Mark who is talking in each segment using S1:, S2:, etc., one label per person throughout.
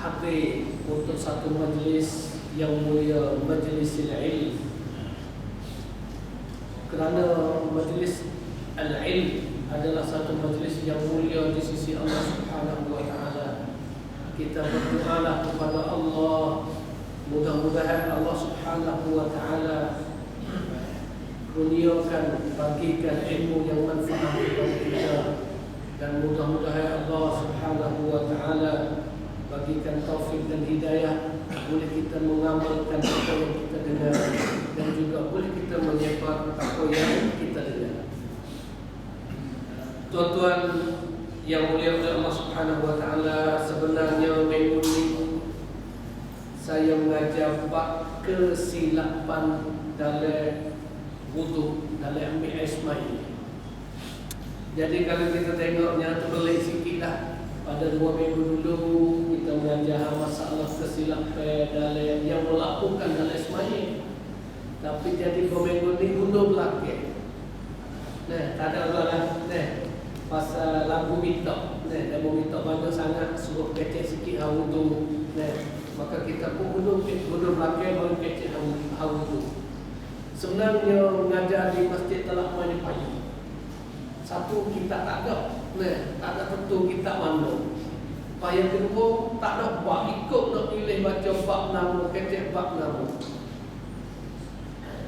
S1: hadir untuk satu majlis yang mulia, majlis al-ilm. Kerana majlis al-ilm adalah satu majlis yang mulia di sisi Allah Subhanahu wa taala. Kita berdoalah kepada Allah, mudah-mudahan Allah Subhanahu wa taala kurniakan, bagikan ilmu yang manfaat kepada kita, dan mudah-mudahan Allah Subhanahu wa taala bagikan taufik dan hidayah, boleh kita mengamalkan apa yang kita dengar, dan juga boleh kita menyebar apa yang kita dengar. Tuan-tuan yang mulia oleh Allah Subhanahu wa taala, sebenarnya minggu ini saya mengajar bab kesilapan dalam wudu, dalam ambil air semai. Jadi kalau kita tengoknya terbelik sikitlah. Pada 2 minggu dulu kita mengajar masalah kesilapan dalam yang melakukan dalam semai. Tapi jadi 2 minggu ni gunung belakang. Nah, tak ada lah. Nah, pasal lagu minta. Nah, lagu minta banyak sangat, suruh kecek sikit wudu. Nah, maka kita pun gunung belakang baru kecek wudu. Sebenarnya mengajar di masjid telah banyak payah. Satu, kita tak ada. Nah, tak ada tentu kita mana. Payah kedua, tak ada bab, ikut nak pilih baca bab nama, kecek bab nama.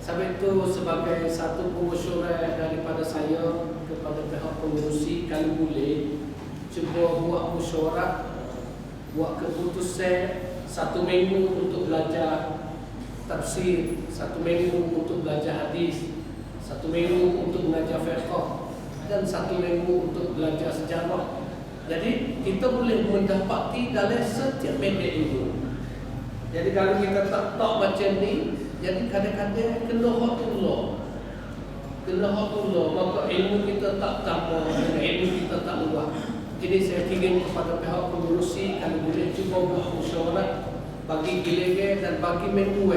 S1: Sebab itu sebagai satu pengusuran daripada saya kepada pihak pengurusi, kalau boleh cuba buat mesyuarat, buat keputusan 1 minggu untuk belajar tafsir, 1 minggu untuk belajar hadis, 1 minggu untuk belajar fiqh, dan 1 minggu untuk belajar sejarah. Jadi kita boleh mendapati dalam setiap pendek itu. Jadi kalau kita tak tahu macam ni, jadi kadang-kadang kena hotullah, maka ilmu kita tak tambah, ilmu kita tak luas. Jadi saya ingin kepada pihak pengurusi, kalau boleh cuba buat mesyuarat bagi gilir dan bagi minggu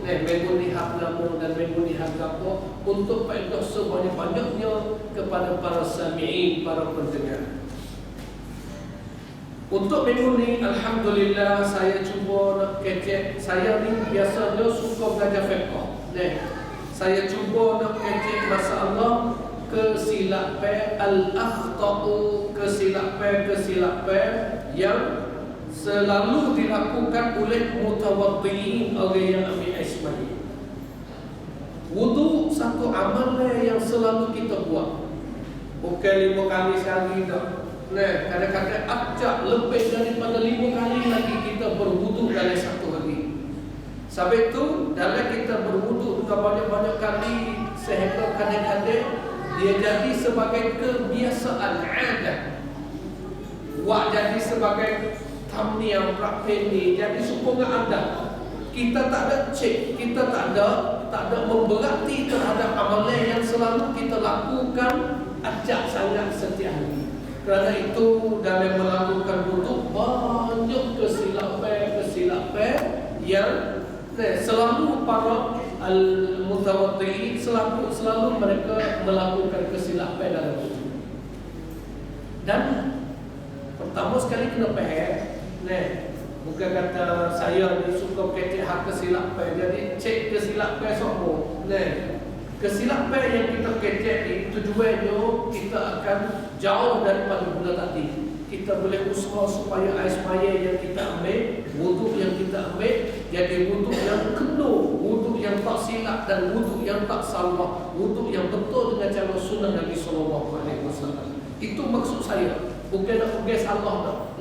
S1: minggu ni hak nama dan minggu ni hak apa, untuk faedah sebanyak-banyaknya kepada para sami'in, para pendengar. Untuk minggu ni alhamdulillah saya cuba nak kecek. Saya ni biasanya suka belajar fiqh. Saya cuba nak kecek masalah kesilapan al-akhta'u, kesilapan yang selalu dilakukan oleh mutawaddi'in, orang yang ambil air semai. Wudu satu amalan yang selalu kita buat, bukan 5 kali sehari dah. Kadang-kadang acak lebih daripada 5 kali lagi kita berwudu dalam satu hari. Sebab itu dalam kita berwudu juga banyak-banyak kali, sehingga kadang-kadang dia jadi sebagai kebiasaan, adat. Wak jadi sebagai tamniah, praktek, jadi supaya ada. Kita tak ada cek, kita tak ada memberati terhadap amalan yang selalu kita lakukan acak sangat setiap hari. Kerana itu dalam melakukan wudu banyak kesilapan yang selalu para al-mutawaddi'in selalu mereka melakukan kesilapan dalam wudu. Dan pertama sekali kena faham, bukan kata saya ni suka kecek hak kesilapan, jadi cek kesilapan semua. Kesilapan yang kita kecek ni tujuannya kita akan jauh daripada benda tadi. Kita boleh usaha supaya air semaya yang kita ambil, wudu yang kita ambil, jadi wudu yang kena, wudu yang tak silap, dan wudu yang tak salah, wudu yang betul dengan cara sunnah Nabi SAW. Itu maksud saya. Bukan nak pergi salah tak.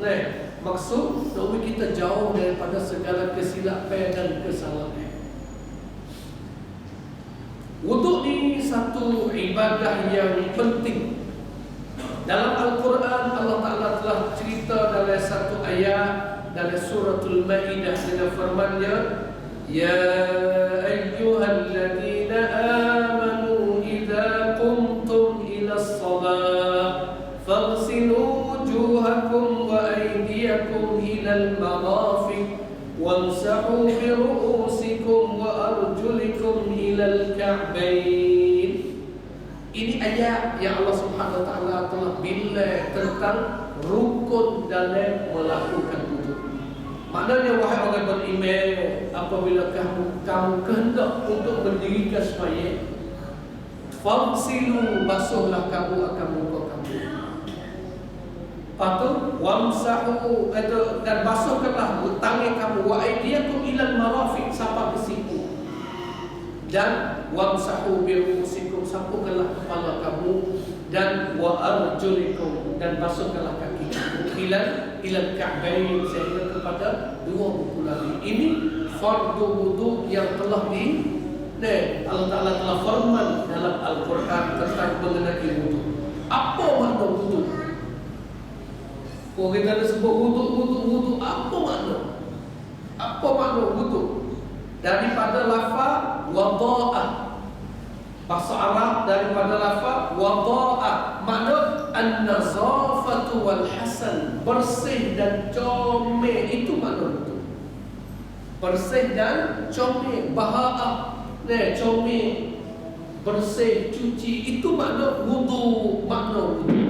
S1: Maksud nak kita jauh daripada segala kesilapan dan kesalahan. Wudu ni satu ibadah yang penting. Dalam Al-Quran Allah Ta'ala telah cerita dalam satu ayat dalam suratul Maidah dengan firman-Nya, Ya ayyuhalladzina amanu idza qumtum ila as-salah faghsilu wujuhakum wa aydiyakum ila al-marafiq wamsahu bi ru'usikum wa arjulikum ila al-ka'bayn. Ini ayat yang Allah Subhanahu wa taala telah bilang tentang rukun dalam melakukan wudu. Maknanya wahai orang beriman, apabila kamu kehendak untuk mendirikan sembahyang, famsilu, basuhlah kamu akan muka kamu. Lepas tu wamsahu, dan basuhkanlah tangan kamu, wa aydiyakum ilal marafiq, sampai ke siku. Dan wamsahu bi ru'usikum, sapukanlah kepala kamu, dan wa arjulikum, dan basuhkanlah kaki kamu ilal ka'bain, sehingga kepada dua buku lari. Ini fardu wudu yang telah Allah Ta'ala telah firman dalam Al-Quran tentang mengenai wudu. Apa makna wudu? Kalau kita ada sebut wudu, apa makna? Apa makna wudu? Daripada lafaz wada'ah, bahasa Arab, daripada lafaz wada'ah, makna an-nazafatu wal hasan, bersih dan comel. Itu makna wudu. Bersih dan comel, baha'ah, comel, bersih, cuci, itu makna wudu. Makna wudu.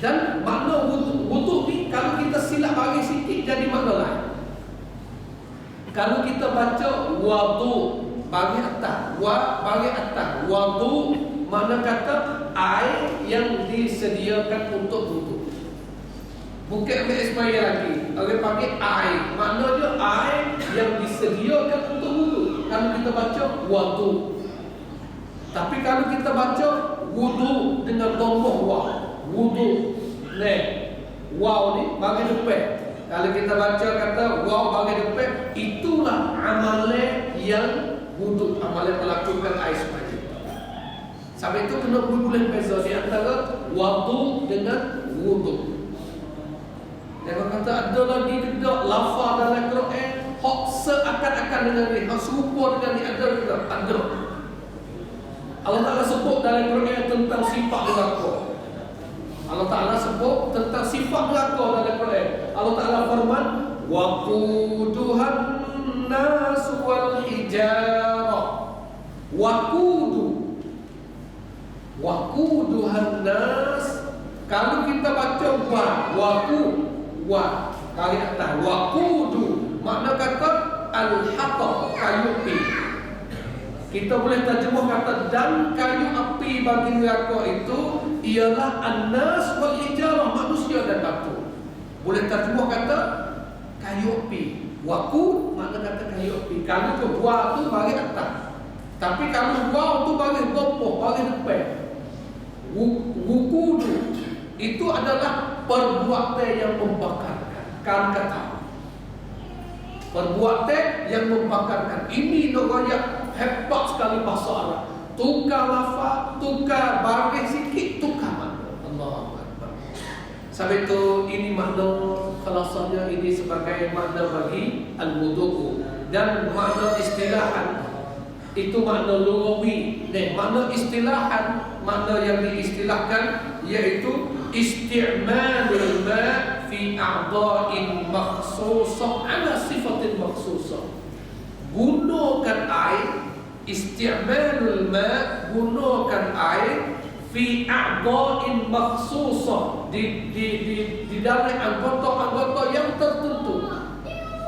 S1: Dan makna wudu ni kalau kita silap bagi sikit jadi makna lain. Kalau kita baca wadu bagi atas, bagi atas, wadu makna kata air yang disediakan untuk wudu. Bukan ambil expiry lagi. Orang panggil air, maknanya air yang disediakan untuk wudu. Kalau kita baca wadu. Tapi kalau kita baca wudu dengan tombah waw, wudu, waw ni bagi depan. Kalau kita baca kata waw bagi depan, itulah amalan yang wudu, amalan melakukan air sembahyang. Sampai itu kena boleh beza di antara wudu dengan wudu. Dia kata ada lagi tidak lafaz dalam Quran hak seakan-akan dengan ni, hak serupa dengan ni, ada tidak? Ada. Allah Ta'ala sebut dalam Quran tentang sifat neraka. Allah Ta'ala sebut tentang sifat neraka dalam Quran. Allah Ta'ala firman, waquduhan nas wal hijarah. Waquduhan nas. Kalau kita baca kali atas waqudu, makna kata al-hatab, kayu api. Kita boleh terjemah kata dan kayu api bagi neraka itu ialah an-nas wal hijarah, manusia dan batu. Boleh terjemah kata kayu api. Waqud makna kata kayu api. Kalau tu buah tu bagi atas. Tapi kalau buah tu bagi topoh, bagi depan. Wuqudu itu adalah perbuatan yang membakarkan. Kan kata perbuatan yang membakarkan. Ini nogoyak hebat sekali bahasa Arab. Tukar lafaz, tukar bagi sikit, tukar makna. Allahu Akbar. Sampai itu ini makna khalasanya, ini sebagai makna bagi al-wudu. Dan makna istilahan itu makna lughawi. Makna istilahan, makna yang diistilahkan yaitu isti'malul ma' fi a'dha'in makhsusah ala sifatin makhsusah. Gunakan air, isti'malul ma', gunakan air fi a'dha'in makhsusah, di dalam anggota-anggota yang tertentu.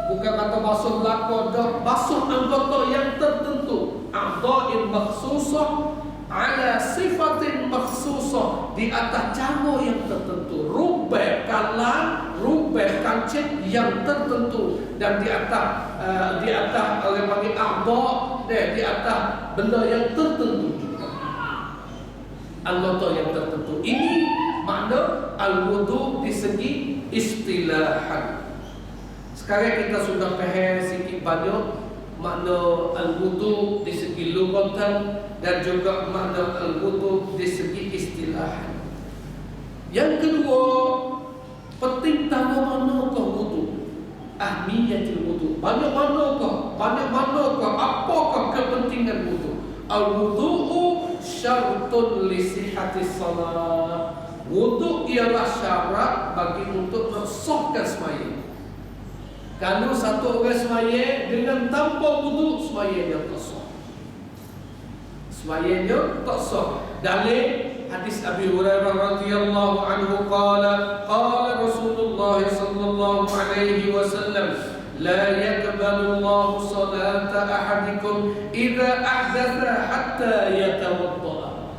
S1: Bukan kata basuh belakang, basuh anggota yang tertentu. A'dha'in makhsusah ala sifatin makhsusah, di atas cara yang tertentu. Rubah kalam, rubah kancing yang tertentu. Dan di atas orang panggil a'dha', di atas benda yang tertentu juga, anggota yang tertentu. Ini makna al-wudu di segi istilahan. Sekarang kita sudah faham sikit banyak makna al-wudu di segi lughatan dan juga makna al-wudu di segi istilahan. Yang kedua, penting tahu manakah wudu? Ahmiyatul wudu. Banyak manakah? Apakah kepentingan wudu? Al-wudu'u syartun li sihhatis shalah. Wudu ialah syarat bagi untuk mensahkan sembahyang. Kalau satu orang sembahyang dengan tanpa wudu, sembahyangnya tak sah. Sembahyangnya tak sah. Dalil hadis Abi Hurairah radhiyallahu anhu qala Rasulullah sallallahu alaihi wasallam la yaqbalu Allah salata ahadikum idza ahdatha hatta yatawadda.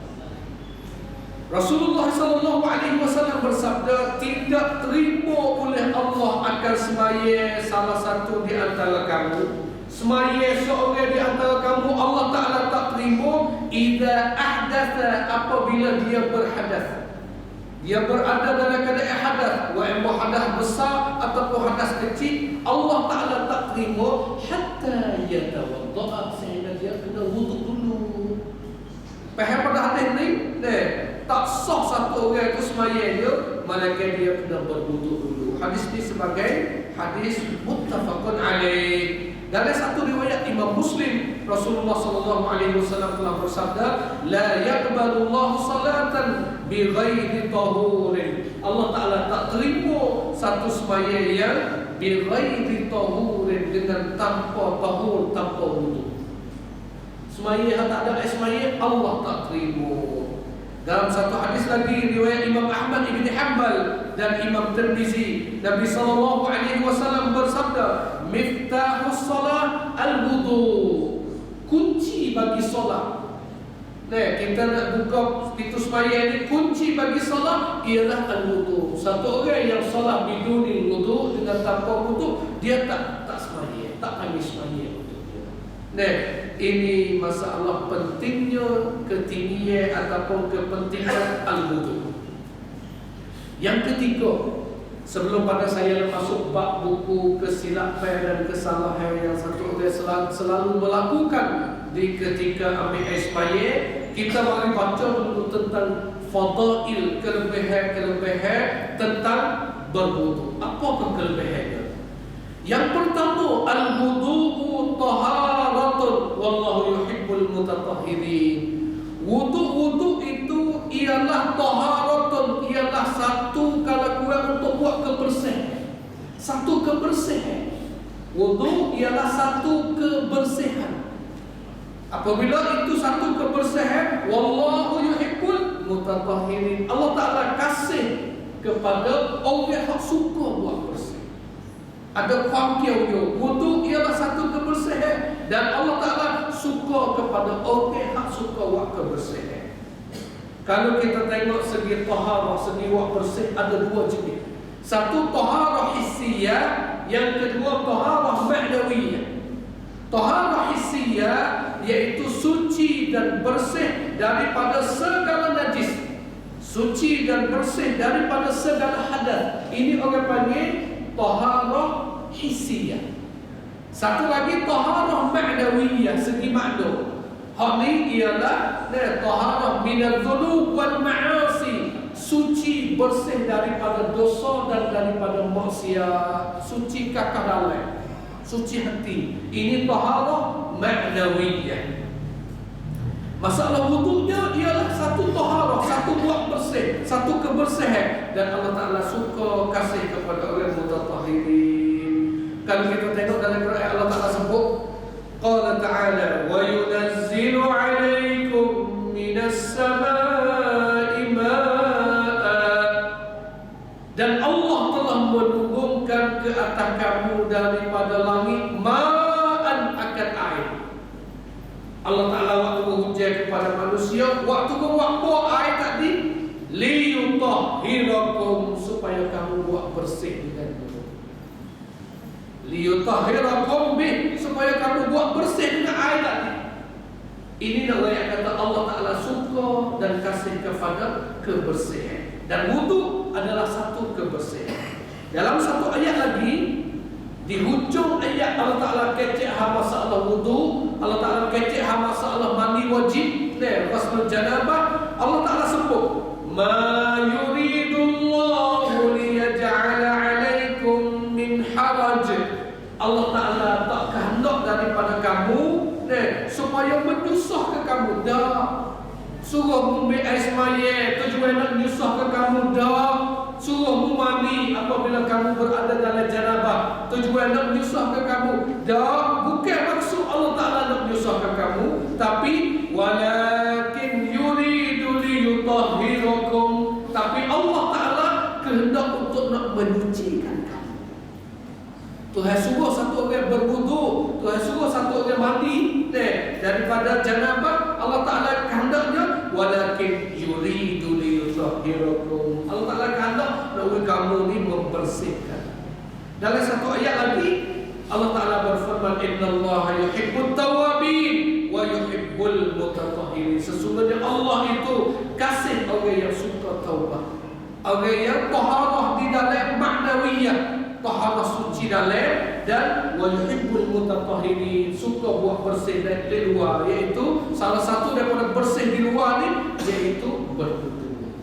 S1: Rasulullah sallallahu alaihi wasallam bersabda, tidak terima oleh Allah akan semaya salah satu di antara kamu. Semaya seorang di antara kamu Allah Ta'ala tak terima idza ahdatha, apabila dia berhadas. Dia berada dalam keadaan hadas, wa hadas besar ataupun hadas kecil, Allah Ta'ala tak terima hatta yatawadda, sehingga dia kena wuduk dulu. Faham pada hadis ni? Tak sah satu orang itu semaya dia, malaikat dia kena berwuduk dulu. Hadis ni sebagai hadis muttafaqun alaih. Dalam satu riwayat Imam Muslim, Rasulullah sallallahu alaihi wasallam telah bersabda, la yaqbalu Allah salatan bi ghairi tahurin. Allah Taala tak terima satu semaya yang bi ghairi tahurin, dengan tanpa tahur, tanpa wudu. Semaya yang tak ada semaya Allah tak terima. Dalam satu hadis lagi riwayat Imam Ahmad ibn Hanbal dan Imam Tirmizi, Nabi sallallahu alaihi wasallam bersabda, miftahus salat al-wudu. Kunci bagi solat. Kita nak buka pintu sembahyang ni, kunci bagi solat ialah al-wudu. Satu orang yang solat biduni wudu, dengan tanpa wudu, dia tak sembahyang, tak panggil sembahyang. Ini masalah pentingnya, ketinggian ataupun kepentingan al-wudu. Yang ketiga, sebelum pada saya masuk bab buku kesilapan dan kesalahan yang satu orang selalu melakukan di ketika ambil air sembahyang, kita mari baca dulu tentang fadail, kelebihan tentang berwudu. Apakah kelebihannya? Yang pertama, al-wudu'u taharatun wallahu yuhibbul mutatahhirin. Wudu itu ialah taharatun, ialah satu kalau kurang untuk buat kebersihan. Satu kebersihan. Wudu ialah satu kebersihan. Apabila itu satu kebersihan, wallahu yuhibbul mutatahhirin. Allah Ta'ala kasih kepada orang yang suka buat bersih. Ada kuangkiau. Wudu ialah satu kebersihan, dan Allah Ta'ala suka kepada orang yang suka buat kebersihan. Kalau kita tengok segi taharah, segi buat bersih, ada dua jenis. Satu taharah hissiyah, yang kedua taharah ma'nawiyah. Taharah hissiyah iaitu suci dan bersih daripada segala najis, suci dan bersih daripada segala hadas. Ini orang panggil taharah hissiyah. Satu lagi taharah ma'nawiyah, segi makna. Hak ni ialah taharah minal dhunub wal ma'asi, suci bersih daripada dosa dan daripada maksiat, suci kakak dalam, suci hati. Ini taharah ma'nawiyah. Masalah wudunya ialah satu taharah, satu buat bersih, satu kebersihan, dan Allah Ta'ala suka kasih kepada orang mutatahhirin. Kalau kita tengok dalam Quran, Allah Ta'ala sebut, qala ta'ala wa yunazzilu 'alaikum minas sama'i ma'a, dan Allah telah menurunkan ke atas kamu daripada langit ma'an, akan air. Allah Ta'ala waktu berhujan kepada manusia, waktu buat air tadi, liyutahhirakum, supaya kamu buat bersih dengan itu. Liyutahhirakum bih, supaya kamu buat bersih dengan air tadi. Ini nama yang kata Allah Ta'ala suka dan kasih kepada kebersihan. Dan wudu adalah satu kebersihan. Dalam satu ayat lagi, di hujung ayat Allah Ta'ala kecek masalah wudu, Allah Ta'ala kecek masalah mandi wajib, ghusl janabah. Allah Ta'ala sebut, ma yuridullahu liyaj'ala 'alaikum min haraj. Allah Ta'ala tak kehendak daripada kamu supaya menyusahkan kamu. Dah suruh ambil air sembahyang, tujuan nak menyusahkan kamu. Dah suruh mandi apabila kamu berada dalam janabah, tujuan nak menyusahkan kamu. Dah, bukan maksud Allah Ta'ala nak menyusahkan kamu, tapi walakin yuridu liyutahhir Tuhan suruh satu orang berwudu, Tuhan suruh satu orang mandi, daripada janabah. Allah Taala kehendaknya walakin yuridu liyutahhirakum. Allah Taala kehendak nak kamu ni membersihkan. Dalam satu ayat lagi Allah Taala berfirman, innallaha yuhibbut tawabin wa yuhibbul mutatahhirin. Sesungguhnya Allah itu kasih orang yang suka taubat, orang yang taharah di dalam maknawiyah, taharah suci dalam, dan wa yuhibbul mutatahhirin, suka buat bersih di luar, iaitu salah satu daripada bersih di luar ni iaitu berwudu.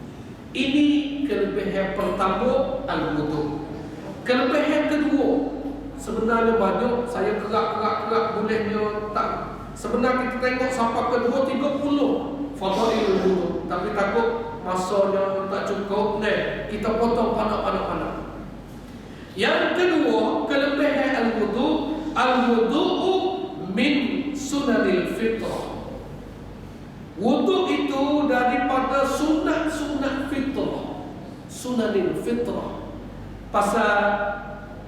S1: Ini kelebihan pertama al-wudu. Kelebihan kedua, sebenarnya banyak, saya kerak bolehnya tak. Sebenarnya kita tengok sampai ke 2-30 fadailul wudu, tapi takut masanya tak cukup, kita potong panak-panak. Yang kedua, kelebihan al-wudu, al-wudu'u min sunanil fitrah. Wudu itu daripada sunat-sunat fitrah, sunanil fitrah. Pasal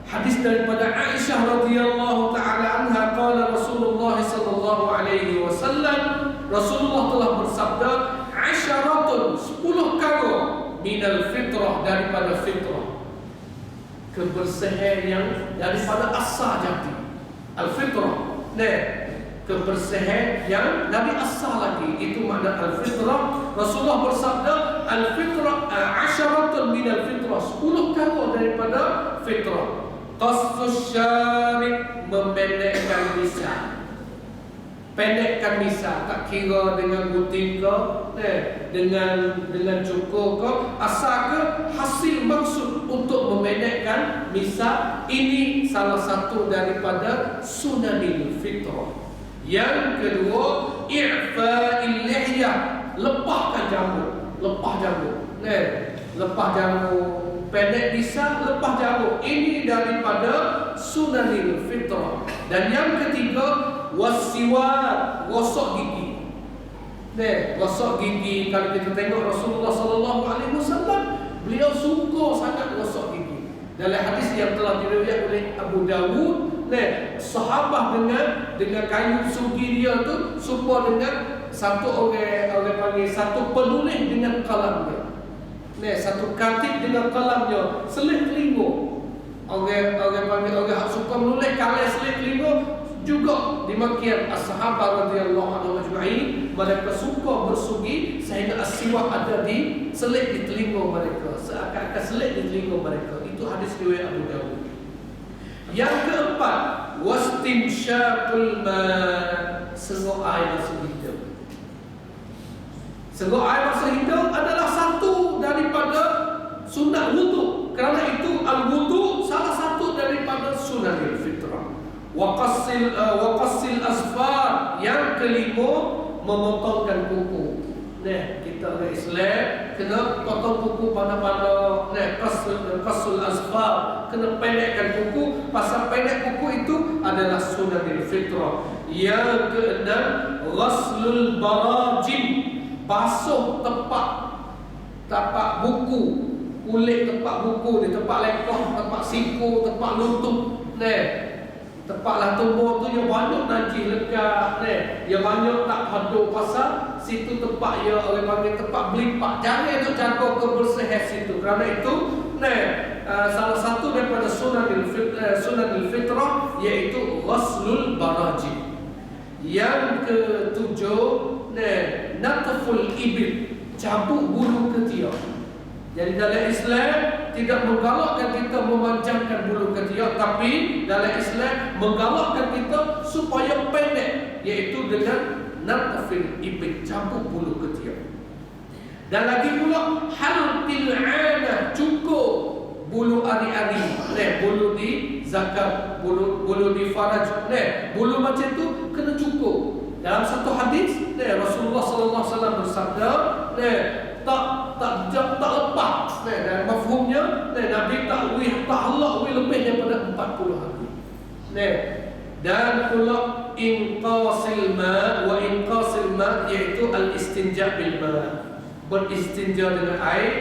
S1: hadis daripada Aisyah radhiyallahu taala anha, qala Rasulullah sallallahu alaihi wasallam, Rasulullah telah bersabda, asyaratun, 10 kali minal fitrah, daripada fitrah, kebersihan yang daripada asal jati. Al-fitrah, kebersihan yang dari asal lagi, itu makna al-fitrah. Rasulullah bersabda, al-fitrah asyaratun minal fitrah, 10 kali daripada fitrah. Qassus syarib, memendekkan lisan. Pendekkan lisan, tak kira dengan gunting ke, dengan cukur ke, asal ke hasil maksud untuk memendekkan lisan. Ini salah satu daripada sunanil fitrah. Yang kedua, i'fa'il lihyah, lepahkan janggut, lepah janggut, lepah janggut, pendek lisan, lepah janggut. Ini daripada sunanil fitrah. Dan yang ketiga, wasiwak, gosok gigi. Gosok gigi, kalau kita tengok Rasulullah sallallahu alaihi wasallam, beliau suka sangat gosok gigi. Dalam hadis yang telah diriwayatkan oleh Abu Dawud, sahabat dengan kayu sugi dia tu serupa dengan satu orang panggil satu penulis dengan kalamnya. Satu katib dengan kalamnya, selit telinga. Orang panggil orang suka menulis kalam selit telinga juga. Demikian as-sahabat radhiyallahu anhum ajma'in, mereka suka bersugi sehingga as-siwak ada di selit di telinga mereka, seakan-akan selit di telinga mereka. Itu hadis riwayat Abu Dawud. Yang keempat, wastinsyaqul ma', serok air masuk hidung. Serok air masuk hidung adalah satu daripada sunat wudu. Kerana itu al-wudu salah satu daripada sunanil fitrah. Wa qassil asfar, yang kelima, memotongkan kuku. Kita orang Islam kena potong kuku pandai-pandai. Qassul asfar, kena pendekkan kuku. Pasal pendek kuku itu adalah sunanil fitrah. Yang keenam, ghaslul barajim, basuh tapak buku, kulit tapak buku ni, tapak lekah, tapak siku, tapak lutut. Tepaklah tubuh tu yang banyak najis lekat, yang banyak tak haduk, pasal situ tepak ya orang panggil tepak belipak. Jangan tu jaga kebersihan situ. Kerana itu salah satu daripada sunanil fitrah, iaitu ghaslul barajim. Yang ketujuh, natful ibil, cabut bulu ketiak. Jadi dalam Islam tidak menggalakkan kita memanjangkan bulu ketiak, tapi dalam Islam menggalakkan kita supaya pendek, iaitu dengan natfil ibil, cabut bulu ketiak. Dan lagi pula halqil 'anah, cukur bulu ari-ari, bulu di zakat, bulu di faraj, bulu macam tu kena cukur. Dalam satu hadis, Rasulullah sallallahu alaihi wasallam bersabda, tak lepas. Dan mafhumnya, Nabi tak halak lebih daripada 40 hari. Dan pula inqasil ma, wa inqasil ma, iaitu al-istinja bil ma, beristinja dengan air.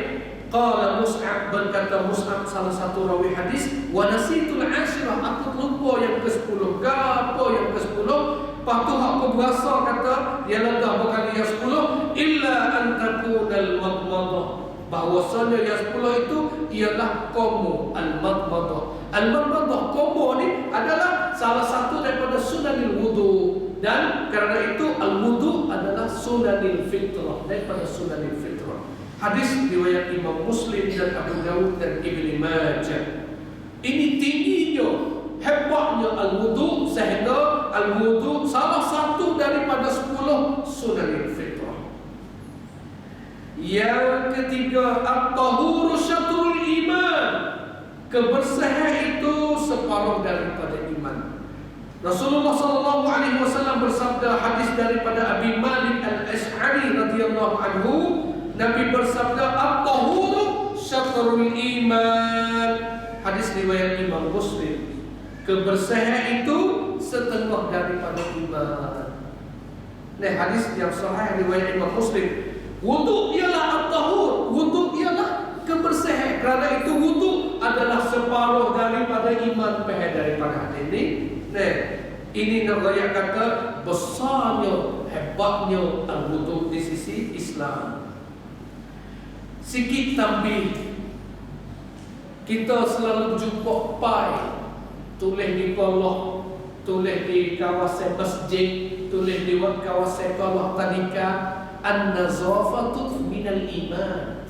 S1: Qala Mus'ab, berkata Mus'ab, salah satu rawi hadis, wa nasitul ashirah, aku apa yang ke-10 ke apa yang ke-10. Lepas tu aku berasa kata ialah dah berkali yang 10 illa an takunal madmadah, bahawasanya yang 10 itu ialah qomu al-madmadah. Al-madmadah qomu ni adalah salah satu daripada sunanil wudu, dan kerana itu al-wudu adalah sunanil fitrah, daripada sunanil fitrah. Hadis riwayat Imam Muslim dan Abu Dawud dan Ibn Majah. Ini tingginya, hebatnya al-wudu, sehingga al-wudu salah satu daripada 10 sunanil fitrah. Yang ketiga, at-tahuru syatrul iman, kebersihan itu separuh daripada iman. Rasulullah sallallahu alaihi wasallam bersabda, hadis daripada Abi Malik Al-Ash'ari radhiyallahu anhu, Nabi bersabda, at-tahuru syatrul iman. Hadis riwayat Imam Muslim. Kebersihan itu setengah daripada iman. Nah, hadis yang sahih riwayat Imam Muslim. Wudu ialah at-tahur, wudu ialah kebersihan. Kerana itu wudu adalah separuh daripada iman, pihak daripada hadis ini. Nah, ini nak raya kata besarnya, hebatnya al-wudu di sisi Islam. Sikit tambih, kita selalu jumpa pai tulis di kolong, tulis di kawasan masjid, tulis di kawasan kolong tadika, an-nazafatu minal iman.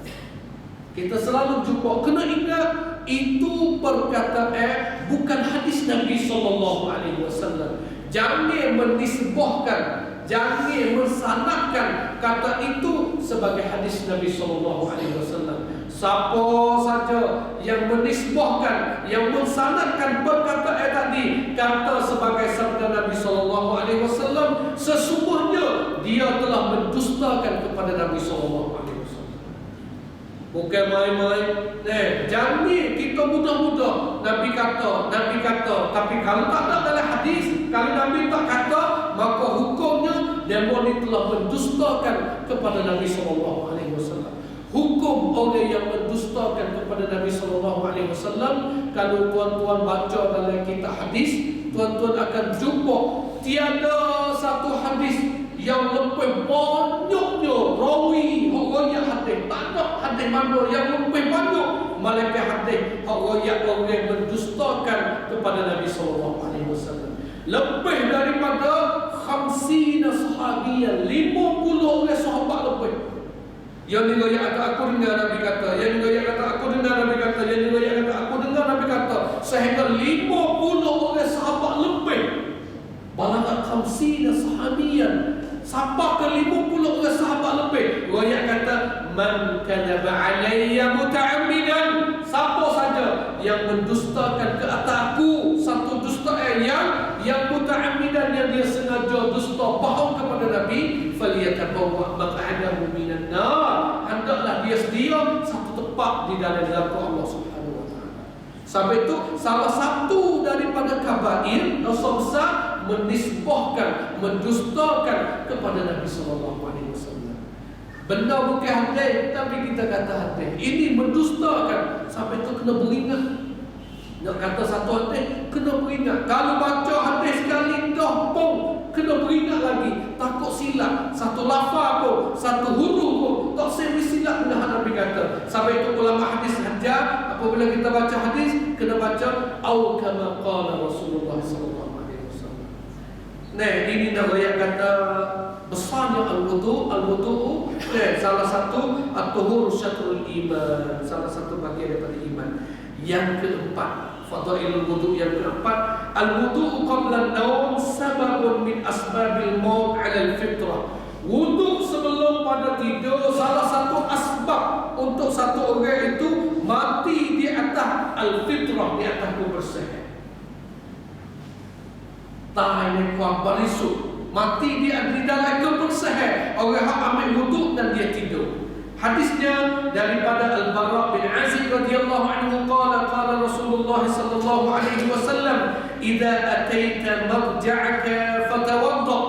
S1: Kita selalu jumpa, kena ingat itu perkataan bukan hadis Nabi sallallahu alaihi wasallam. Jangan menisbahkan, jangan mensanadkan kata itu sebagai hadis Nabi sallallahu alaihi wasallam. Siapa saja yang menisbahkan, yang mensanadkan perkataan tadi kata sebagai sabda Nabi sallallahu alaihi wasallam, sesungguhnya dia telah mendustakan kepada Nabi sallallahu alaihi wasallam. Bukan main-main. Jangan kita mudah-mudah Nabi kata, tapi kalau tak ada dalam hadis, kalau Nabi tak kata, maka hukumnya demo ni telah mendustakan kepada Nabi sallallahu alaihi wasallam. Hukum orang yang mendustakan kepada Nabi sallallahu alaihi wasallam, kalau tuan-tuan baca dalam kitab hadis, tuan-tuan akan jumpa tiada satu hadis yang lebih banyaknya rawi riwayat hadis. Tak ada hadis mana yang lebih banyak malaikat hadis riwayat orang yang mendustakan kepada Nabi sallallahu alaihi wasallam. Lebih daripada 50 sahabian, 50 orang sahabat lebih. Yang riwayat kata aku dengar Nabi kata, yang riwayat kata aku dengar Nabi kata, yang riwayat kata aku dengar Nabi kata, sehingga 50 orang sahabat lebih. Balagat 50 sahabian, sampai ke 50 orang sahabat lebih. Riwayat kata man kadzaba alayya muta'ammidan, siapa saja yang mendustakan ke atasku satu dustaan yang muta'ammidan, yang dia sengaja dusta bohong kepada Nabi, falyatabawwa maq'adahu minan nar, hendaklah dia sedia satu tempat di dalam neraka Allah Subhanahu wa taala. Sampai itu salah satu daripada kabair, dosa besar, menisbahkan, mendustakan kepada Nabi sallallahu alaihi wasallam. Benda bukan hadis, tapi kita kata hadis. Ini mendustakan. Sampai itu kena beringat. Nak kata satu hadis, kena beringat. Kalau baca hadis sekali dah pun, kena beringat lagi. Takut silap satu lafaz pun, satu huruf pun, tak sering silap dengan Nabi kata. Sampai itu ulama hadis hajar, apabila kita baca hadis, kena baca au kama qala Rasulullah sallallahu alaihi wasallam. Nah, ini nak ayat kata besarnya al-wudu. Al-wudu salah satu at-tuhur syatrul iman, salah satu bagian daripada iman. Yang keempat, fadailul wudu yang keempat, al-wudu qabla an-nawm sababun min asbabil maut 'ala al-fitrah. Wudu sebelum pada tidur salah satu asbab untuk satu orang itu mati di atas al-fitrah, di atas kebersihan. Tahan kuat berisuk, mati di dalam kebersihan. Orang yang ambil wudu dan dia tidur. Hadisnya daripada Al-Bara bin Azib radhiyallahu anhu qala Rasulullah sallallahu alaihi wasallam, "Idza ataita marja'aka fatawadda."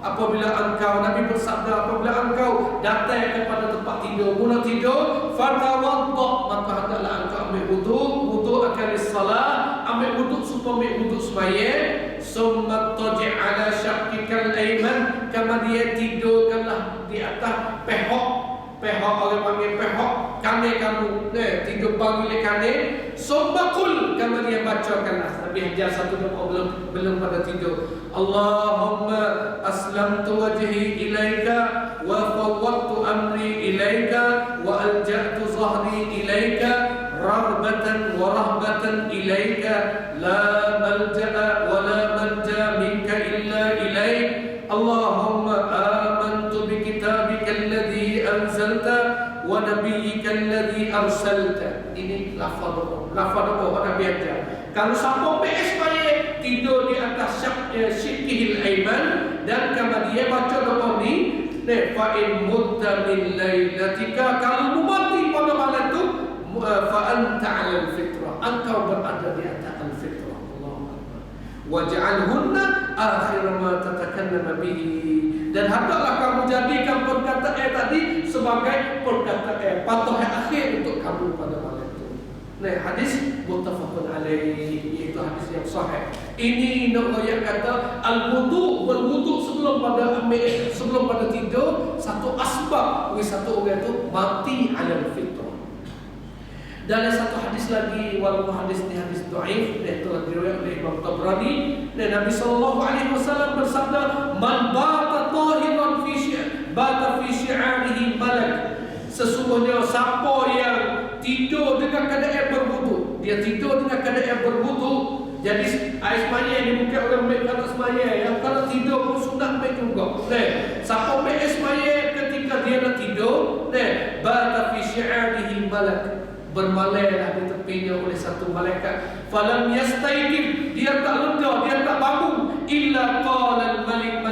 S1: Apabila engkau, Nabi bersabda, apabila engkau datang kepada tempat tidur, mula tidur, fatawadda, maka hendaklah engkau ambil wudu, wudu akan salat, ambil wudu semua wuduk semaya, summa taji' ala syaqqikal ayman, kama dia tidurkanlah di atas pehok orang panggil pehok kanan kamu, tidur panggil kanan, summa qul, kama dia bacakanlah. Nabi ajar satu doa belum pada tidur. Allahumma aslamtu wajhi ilaika wa fawwadtu amri ilaika wa alja'tu zahri ilaika raghbatan wa rahbatan ilaika la malja'a wa la manja minka illa ilaik. Allahumma amantu bi kitabika alladhi anzalta wa nabiyyika alladhi arsalta. Ini lafaz doa Nabi ajar. Kalau siapa PS baik tidur di atas syikkihil ayman, dan kalau dia baca doa ni, fa in mutta min lailatika, kalau mati pada malam itu, fa anta 'ala al-fitrah, engkau berada di atas al-fitrah. Allahu akbar. Waj'alhunna akhir ma tatakallama bihi, dan hendaklah kamu jadikan perkataan tadi sebagai perkataan patah akhir untuk kamu pada malam itu. Hadis muttafaqun alaih, iaitu hadis yang sahih. Ini nak kata al-wudu, berwudu sebelum pada tidur, satu asbab satu orang itu mati ala fitrah. Dan satu hadis lagi, walaupun hadis ini hadis dhaif, itu diriwayatkan oleh Imam Tabrani, dan Nabi sallallahu alaihi wasallam bersabda, man bata tahiran fi syi'arihi malak. Sesungguhnya siapa yang tidur dengan keadaan berwudu, dia tidur dengan keadaan berwudu. Jadi air semaya ni bukan orang ambil kata semaya, yang kalau tidur pun sunat ambil juga. Siapa ambil air semaya ketika dia nak tidur, bata fi syi'arihi malak, bermalailah di tepinya oleh satu malaikat. Falam yastaydib, dia tak lega, dia tak bangun, illa qala al-malik,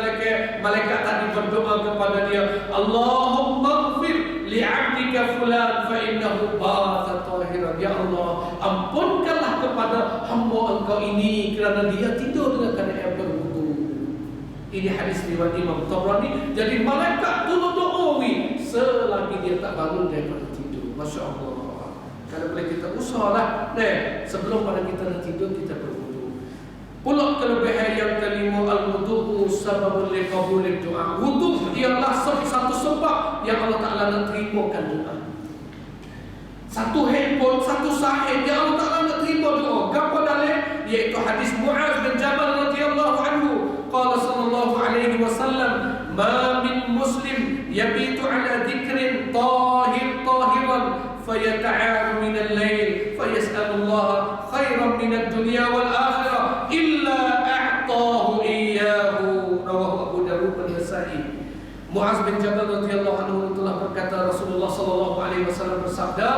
S1: malaikat tadi berdoa kepada dia, Allahumma ighfir li'abdika fulan fa innahu bata tahiran. Ya Allah, ampunkanlah kepada hamba engkau ini kerana dia tidur dengan keadaan berwudu. Ini hadis riwayat Imam Tabrani. Jadi malaikat tolong doawi selagi dia tak bangun daripada tidur. Masya-Allah. Kalau boleh kita usahlah, sebelum pada kita nak tidur kita berwudu. Pula kelebihan yang kelima, al-wudu sababun liqabulid doa. Wudu ialah satu sebab yang Allah Taala nak terimakan doa. Satu handphone, satu sahih yang Allah Taala nak terima doa. Gapo dalil? Iaitu hadis Muaz bin Jabal radhiyallahu anhu. Qala sallallahu alaihi wasallam, ma min muslim yabitu ala dhikrin tahiran فيتعار من الليل فيسأل الله خيرا من الدنيا والآخرة إلا أعطاه إياه. رواه أبو داود والنسائي. Muaz bin Jabal radhiyallahu anhu telah berkata, Rasulullah sallallahu alaihi wasallam bersabda,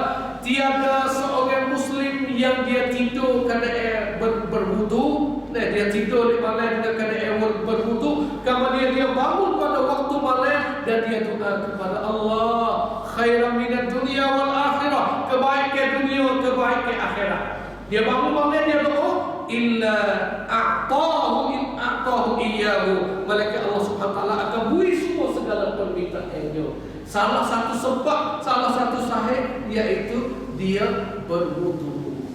S1: tiada seorang muslim yang dia tidur kerana berwudu, dia tidur di malam dengan keadaan berwudu, kemudian dia bangun pada waktu malam dan dia doa kepada Allah, khairan minad dunya wal akhirah, kebaikan dunia, kebaikan akhirat. Dia bangun malam dia doa, illa a'tahu iyyahu, malaikat Allah Subhanahu wa taala akan beri semua segala permintaannya. Salah satu sebab, salah satu sahih, iaitu dia berwudu.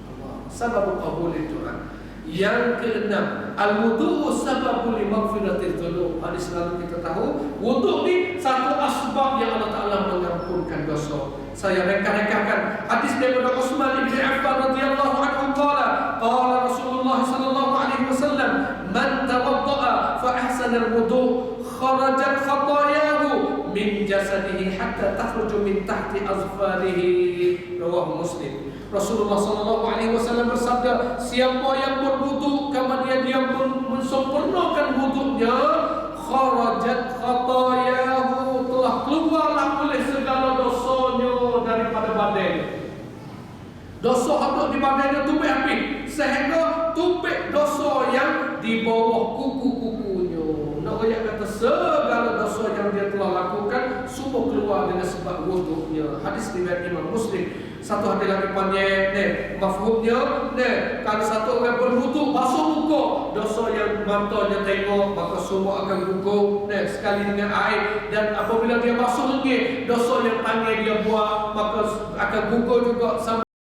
S1: Allah sababul qabul doa. Yang keenam, al-wudu sababul maghfiratil dzunub. Hadis lalu kita tahu, wudu ni satu asbab yang Allah Taala mengampunkan dosa. Saya reka-rekakan hadis daripada Utsman bin Affan radhiyallahu anhu, qala Rasulullah sallallahu alaihi wasallam, man tawadda'a fa ahsana al-wudu kharajat khatayahu min jasadihi hatta takhruju min tahti azfarihi. Rawahu Muslim. Rasulullah sallallahu alaihi wasallam bersabda, siapa yang berwudu kemudian dia mensempurnakan wudunya, kharajat khatayahu, telah keluarlah oleh segala dosanya daripada badan. Dosa ada di badannya tubik api, sehingga tubik dosa yang di bawah kuku-kukunya. Nak ayat kata segala dosa yang dia telah lakukan semua keluar dengan sebab wudunya. Hadis riwayat Imam Muslim. Satu hadis lagi panjang, mafhumnya, kalau satu orang berwudu basuh muka, dosa yang matanya tengok maka semua akan gugur, sekali dengan air. Dan apabila dia basuh lagi, dosa yang tangan dia buat maka akan gugur juga.